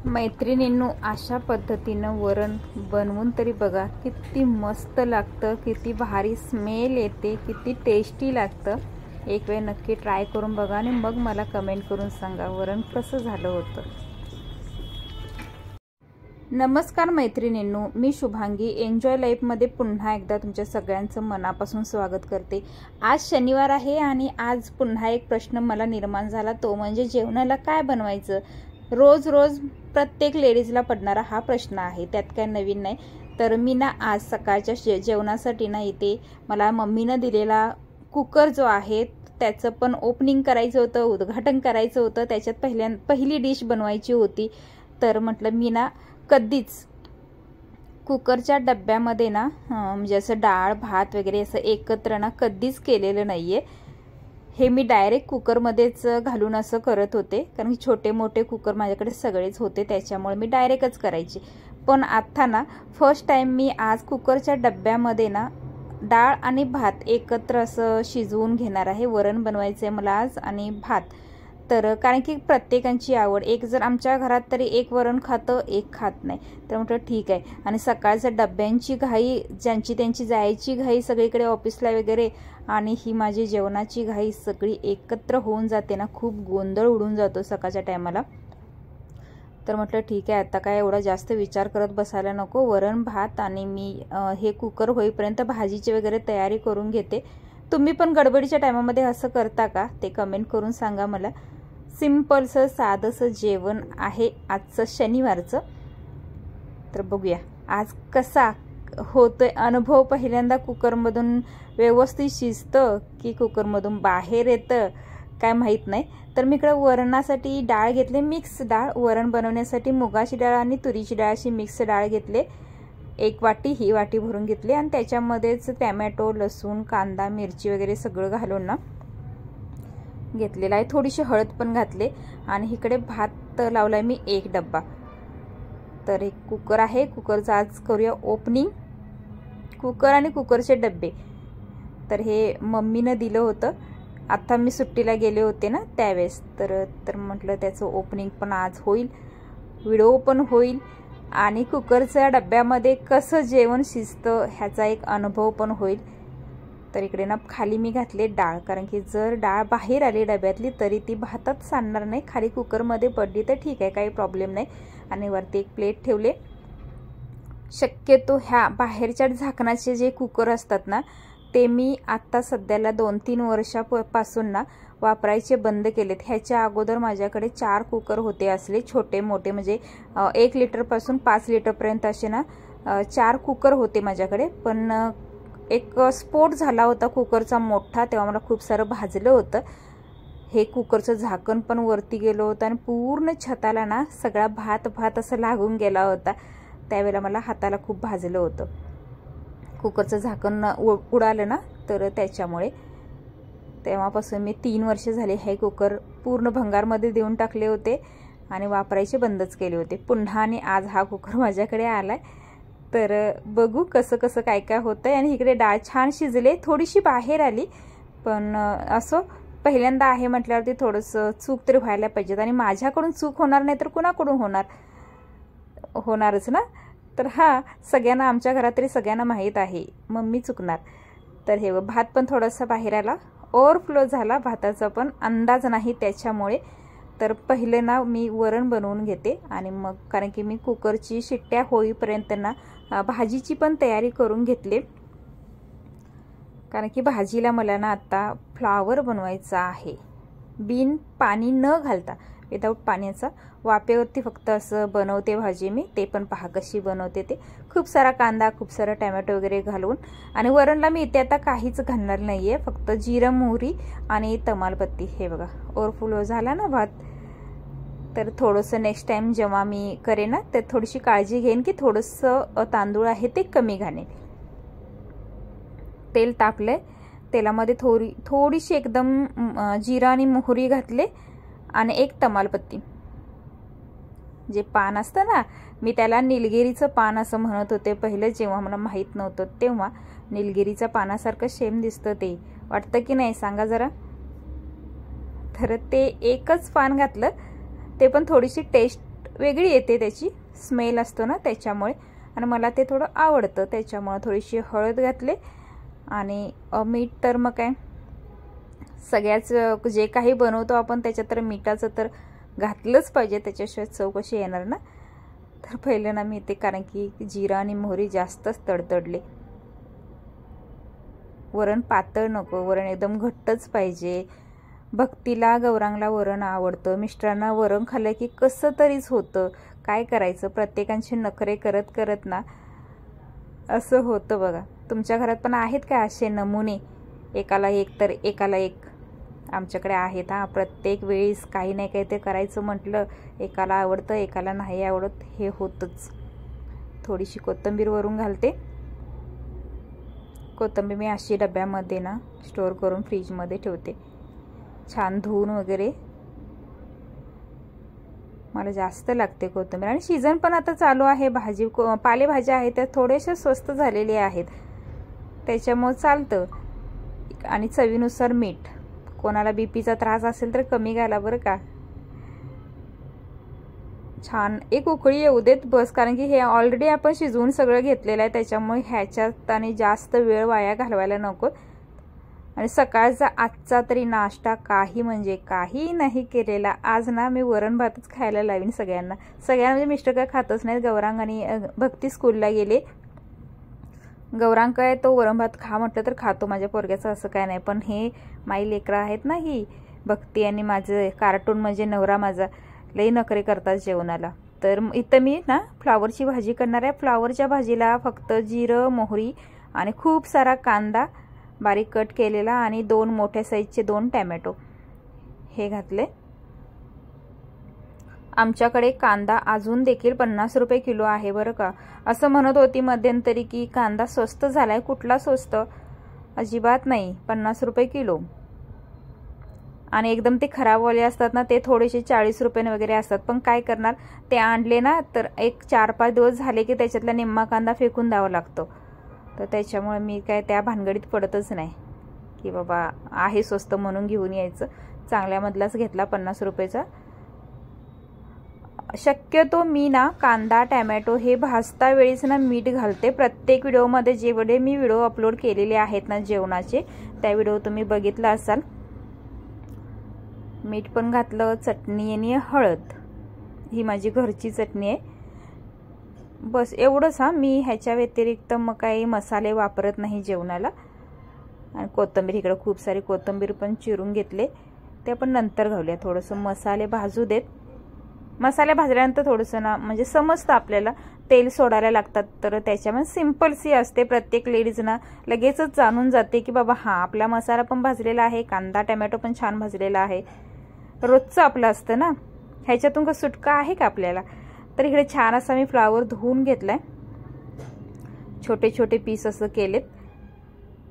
मैत्रिणींनो, अशा पद्धतीनं वरण बनवून तरी बघा, किती मस्त लागतं, किती भारी स्मेल येते, किती टेस्टी लागतं। एक वेळ नक्की ट्राय करून बघा आणि मग मला कमेंट करून सांगा वरण कसं झालं होतं। नमस्कार मैत्रिणींनो, मी शुभांगी एन्जॉय लाईफमध्ये पुन्हा एकदा तुमच्या सगळ्यांचं मनापासून स्वागत करते। आज शनिवार आहे आणि आज पुन्हा एक प्रश्न मला निर्माण झाला, तो म्हणजे जेवणाला काय बनवायचं। रोज रोज प्रत्येक लेडीजला पडणारा हा प्रश्न आहे, त्यात काय नवीन नाही। तर मी ना आज सकाळच्या जेवणासाठी ना इथे मला मम्मीनं दिलेला कुकर जो आहे त्याचं पण ओपनिंग करायचं होतं, उद्घाटन करायचं होतं, त्याच्यात पहिली डिश बनवायची होती। तर म्हटलं मी ना कधीच कुकरच्या डब्यामध्ये ना म्हणजे असं डाळ भात वगैरे असं एकत्र ना कधीच केलेलं नाहीये। हे मी डायरेक्ट कुकरमध्येच घालून असं करत होते, कारण की छोटे मोठे कुकर माझ्याकडे सगळेच होते, त्याच्यामुळे मी डायरेक्टच करायची। पण आता ना फर्स्ट टाइम मी आज कुकरच्या डब्यामध्ये ना डाळ आणि भात एकत्र असं शिजवून घेणार आहे। वरण बनवायचं आहे मला आज आणि भात। तर कारण की प्रत्येकांची आवड, एक जर आमच्या घरात तरी एक वरण खातं, एक खात नाही। तर म्हटलं ठीक आहे, आणि सकाळच्या डब्यांची घाई, ज्यांची त्यांची जायची घाई सगळीकडे ऑफिसला वगैरे, आणि ही माझी जेवणाची घाई सगळी एकत्र होऊन जाते ना, खूप गोंधळ उडून जातो सकाळच्या टायमाला। तर म्हटलं ठीक आहे, आता काय एवढा जास्त विचार करत बसायला नको, वरण भात आणि मी हे कुकर होईपर्यंत भाजीची वगैरे तयारी करून घेते। तुम्ही पण गडबडीच्या टायमामध्ये असं करता का ते कमेंट करून सांगा मला। सिंपलसं साधंसं जेवण आहे आजचं शनिवारचं। तर बघूया आज कसा होतोय अनुभव। पहिल्यांदा कुकरमधून व्यवस्थित शिजतं की कुकरमधून बाहेर येतं काय माहीत नाही। तर मी इकडे वरणासाठी डाळ घेतले, मिक्स डाळ। वरण बनवण्यासाठी मुगाची डाळ आणि तुरीची डाळ अशी मिक्स डाळ घेतले, एक वाटी, ही वाटी भरून घेतली, आणि त्याच्यामध्येच टॅमॅटो लसूण कांदा मिरची वगैरे सगळं घालून ना घेतलेला आहे। थोडीशी हळद पण घातले, आणि इकडे भात लावलाय मी एक डब्बा। तर एक कुकर आहे, कुकरचं आज करूया ओपनिंग। कुकर आणि कुकरचे डब्बे तर हे मम्मीनं दिलं होतं, आता मी सुट्टीला गेले होते ना त्यावेळेस। तर म्हटलं त्याचं ओपनिंग पण आज होईल, व्हिडिओ पण होईल, आणि कुकरच्या डब्यामध्ये कसं जेवण शिजतं ह्याचा एक अनुभव पण होईल। तर इकडे ना खाली मी घातले डाळ, कारण की जर डाळ बाहेर आली डब्यातली तरी ती भातात सांडणार नाही, खाली कुकरमध्ये पडली तर ठीक आहे, काही प्रॉब्लेम नाही। आणि वरती एक प्लेट ठेवले। शक्यतो ह्या बाहेरच्या झाकणाचे जे कुकर असतात ना ते मी आता सध्याला 2-3 वर्षापासून ना वापरायचे बंद केलेत। ह्याच्या अगोदर माझ्याकडे 4 कुकर होते असले छोटे मोठे, म्हणजे 1 लिटरपासून 5 लिटरपर्यंत असे ना 4 कुकर होते माझ्याकडे। पण एक स्फोट झाला होता कुकरचा मोठा, तेव्हा मला खूप सारं भाजलं होतं। हे कुकरचं झाकण पण वरती गेलं होतं आणि पूर्ण छताला ना सगळा भात असं लागून गेला होता, त्यावेळेला मला हाताला खूप भाजलं होतं। कुकरचं झाकण उडालं ना, तर त्याच्यामुळे तेव्हापासून मी 3 वर्ष झाले हे कुकर पूर्ण भंगारमध्ये देऊन टाकले होते आणि वापरायचे बंदच केले होते। पुन्हा आणि आज हा कुकर माझ्याकडे आलाय, तर बघू कसं कसं काय काय होतंय। आणि इकडे डाळ छान शिजले, थोडीशी बाहेर आली, पण असं पहिल्यांदा आहे म्हटल्यावरती थोडंसं चूक तरी व्हायला पाहिजेत, आणि माझ्याकडून चूक होणार नाही तर कुणाकडून होणारच ना। तर हा सगळ्यांना, आमच्या घरात तरी सगळ्यांना माहीत आहे मम्मी चुकणार। तर हे भात पण थोडासा बाहेर आला, ओव्हरफ्लो झाला भाताचा, पण अंदाज नाही त्याच्यामुळे। तर पहिले ना मी वरण बनवून घेते, आणि मग कारण की मी कुकरची शिट्ट्या होईपर्यंत ना भाजीची पण तयारी करून घेतली, कारण की भाजीला मला ना आता फ्लावर बनवायचा आहे, बिन पाणी न घालता, विदाऊट पाण्याचा, वाफेवरती फक्त असं बनवते भाजी मी। ते पण पहा कशी बनवते ते, खूप सारा कांदा खूप सारा टॅमॅटो वगैरे घालून। आणि वरणला मी इथे आता काहीच घालणार नाहीये, फक्त जिरं मोहरी आणि तमालपत्ती। हे बघा ओव्हरफ्लो झाला ना भात, तर थोडंसं नेक्स्ट टाइम जेव्हा मी करेन ना तर थोडीशी काळजी घेईन की थोडंसं तांदूळ आहे ते कमी घालेन। तेल तापले, तेलामध्ये थोडीशी एकदम जिरा आणि मोहरी घातले, आणि एक तमालपत्ती, जे पान असतं ना, मी त्याला निलगिरीचं पान असं म्हणत होते पहिलं, जेव्हा मला माहीत नव्हतं तेव्हा। निलगिरीच्या पानासारखं सेम दिसतं ते, वाटतं की नाही सांगा जरा। तर ते एकच पान घातलं, ते पण थोडीशी टेस्ट वेगळी येते, त्याची स्मेल असतो ना त्याच्यामुळे, आणि मला ते थोडं आवडतं त्याच्यामुळे थोडीशी हळद घातले. आणि मीठ तर मग काय सगळ्याच जे काही बनवतो आपण त्याच्यात तर मिठाचं तर घातलंच पाहिजे, त्याच्याशिवाय चव कशी येणार ना. तर पहिलं ना मी ते, कारण की जिरा आणि मोहरी जास्तच तडतडले. वरण पातळ नको, वरण एकदम घट्टच पाहिजे. भक्तीला गौरांगला वरण आवडतं, मिस्टरांना वरण खाल्लं की कसं तरीच होतं. काय करायचं, प्रत्येकांचे नखरे करत करत ना असं होतं बघा. तुमच्या घरात पण आहेत का असे नमुने, एकाला एक तर एकाला एक? आमच्याकडे आहेत हा. प्रत्येक वेळेस काही नाही काही ते करायचं म्हटलं, एकाला आवडतं एकाला नाही आवडत, हे होतंच. थोडीशी कोथिंबीर वरून घालते. कोथिंबीर मी अशी डब्यामध्ये ना स्टोअर करून फ्रीजमध्ये ठेवते, छान धुवून वगैरे. मला जास्त लागते कोथिंबीर. आणि सीझन पण आता चालू आहे, भाजी पालेभाज्या आहेत त्या थोडेसे स्वस्त झालेले आहेत त्याच्यामुळे चालतं. आणि चवीनुसार मीठ. कोणाला बीपीचा त्रास असेल तर कमी घाला बरं का. छान एक उकळी येऊ देत बस, कारण की हे ऑलरेडी आपण शिजवून सगळं घेतलेलं आहे त्याच्यामुळे ह्याच्यात आणि जास्त वेळ वाया घालवायला नको. आणि सकाळचा आजचा तरी नाश्ता काही म्हणजे काही नाही केलेला. आज ना मी वरण भातच खायला लावीन सगळ्यांना. म्हणजे मिस्टर काय खातच नाहीत, गौरांग आणि भक्ती स्कूलला गेले. गौरांग काय तो वरण भात खा म्हटलं तर खातो, माझ्या पोरग्याचं असं काय नाही. पण हे माई लेकरं आहेत ना, ही भक्ती आणि माझं कार्टून म्हणजे नवरा माझा, लई नखरे करतात जेवणाला. तर इथं मी ना फ्लावरची भाजी करणार आहे. फ्लावरच्या भाजीला फक्त जिरं मोहरी आणि खूप सारा कांदा बारीक कट केलेला आणि 2 मोठ्या साईजचे 2 टॅमॅटो हे घातले. आमच्याकडे कांदा अजून देखील 50 रुपये किलो आहे बरं का. असं म्हणत होती मध्यंतरी की कांदा स्वस्त झालाय. कुठला स्वस्त, अजिबात नाही, 50 रुपये किलो. आणि एकदम ते खराबवाले असतात ना ते थोडेसे 40 रुपये वगैरे असतात. पण काय करणार, ते आणले ना तर एक 4-5 दिवस झाले की त्याच्यातला निम्मा कांदा फेकून द्यावा लागतो. तर त्याच्यामुळे मी काय त्या भानगडीत पडतच नाही की बाबा आहे स्वस्त म्हणून घेऊन यायचं. चांगल्यामधलाच घेतला 50 रुपयाचा. शक्यतो मी ना कांदा टॅमॅटो हे भाजता वेळेस ना मीठ घालते. प्रत्येक व्हिडिओमध्ये जेवढे मी व्हिडिओ अपलोड केलेले आहेत ना जेवणाचे, त्या व्हिडिओ तुम्ही बघितला असाल. मीठ पण घातलं, चटणी आणि हळद, ही माझी घरची चटणी आहे. बस एवढंच हा. मी ह्याच्या व्यतिरिक्त मग काही मसाले वापरत नाही जेवणाला. आणि कोथिंबीर, इकडे खूप सारी कोथिंबीर पण चिरून घेतले, ते आपण नंतर घालूया. थोडंसं मसाले भाजू देत. मसाले भाजल्यानंतर थोडंसं ना म्हणजे समजतं आपल्याला, तेल सोडायला लागतात. तर त्याच्यामध्ये सिंपल सी असते. प्रत्येक लेडीज ना लगेचच जाणून जाते की बाबा हा आपला मसाला पण भाजलेला आहे, कांदा टॅमॅटो पण छान भाजलेला आहे. रोजचं आपलं असतं ना, ह्याच्यातून का सुटका आहे का आपल्याला. तर इकडे छान असा मी फ्लावर धुवून घेतलाय, छोटे छोटे पीस असं केलेत.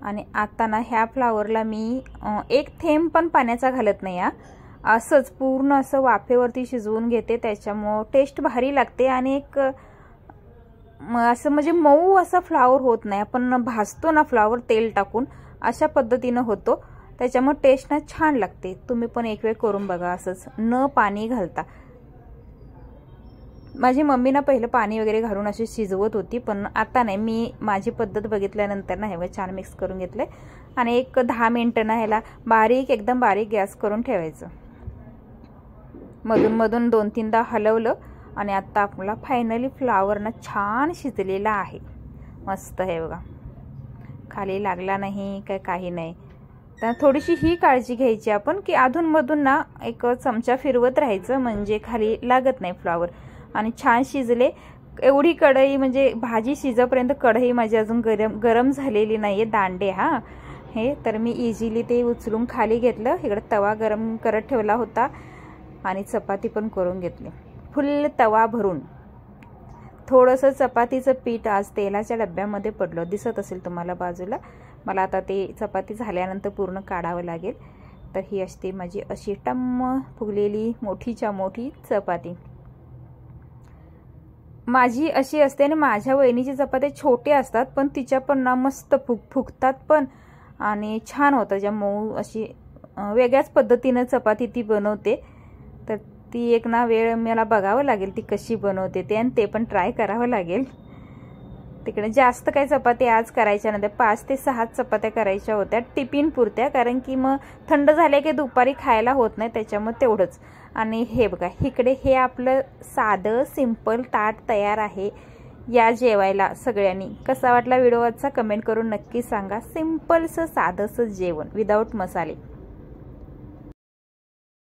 आणि आता ना ह्या फ्लावरला मी एक थेंब पण पाण्याचा घालत नाही हा. असंच पूर्ण असं वाफेवरती शिजवून घेते. त्याच्यामुळं टेस्ट भारी लागते. आणि एक असं म्हणजे मऊ असा फ्लावर होत नाही. आपण भाजतो ना फ्लावर तेल टाकून, अशा पद्धतीनं होतो. त्याच्यामुळे टेस्ट ना छान लागते. तुम्ही पण एक वेळ करून बघा असंच न पाणी घालता. माझी मम्मी ना पहिलं पाणी वगैरे घालून अशी शिजवत होती, पण आता नाही. मी माझी पद्धत बघितल्यानंतर ना हे छान मिक्स करून घेतले. आणि एक 10 मिनिटं ना ह्याला बारीक एकदम बारीक गॅस करून ठेवायचं. मधून मधून 2-3दा हलवलं. आणि आता आपला फायनली फ्लावर ना छान शिजलेला आहे. मस्त आहे बघा, खाली लागला नाही काय काही नाही. तर थोडीशी ही काळजी घ्यायची आपण की अधूनमधून ना एक चमचा फिरवत राहायचं, म्हणजे खाली लागत नाही फ्लावर. आणि छान शिजले. एवढी कढई म्हणजे भाजी शिजेपर्यंत कढई माझी अजून गरम झालेली नाही आहे, दांडे हा हे. तर मी इझिली ते उचलून खाली घेतलं. इकडे तवा गरम करत ठेवला होता आणि चपाती पण करून घेतली फुल तवा भरून. थोडंसं चपातीचं पीठ आज तेलाच्या डब्यामध्ये पडलं, दिसत असेल तुम्हाला बाजूला. मला आता ते चपाती झाल्यानंतर पूर्ण काढावं लागेल. तर ही असते माझी अशी टम्म फुगलेली मोठीच्या मोठी चपाती. माझी अशी असते. आणि माझ्या वहिनीची चपाती छोटे असतात, पण तिच्या पण ना मस्त फुगतात पण आणि छान होतं. ज्या मऊ अशी वेगळ्याच पद्धतीनं चपाती ती बनवते. तर ती एक ना वेळ मला बघावं लागेल ती कशी बनवते ते, आणि ते पण ट्राय करावं लागेल. तिकडे जास्त काही चपाती आज करायच्या नव्हत्या, 5 ते 6 चपात्या करायच्या होत्या टिफिन पुरत्या, कारण की मग थंड झाले की दुपारी खायला होत नाही, त्याच्यामुळे तेवढंच. आणि हे बघा इकडे हे आपलं साधं सिंपल ताट तयार आहे या जेवायला सगळ्यांनी. कसा वाटला व्हिडिओ आजचा कमेंट करून नक्की सांगा. सिंपलचं साधंसं जेवण विदाऊट मसाले.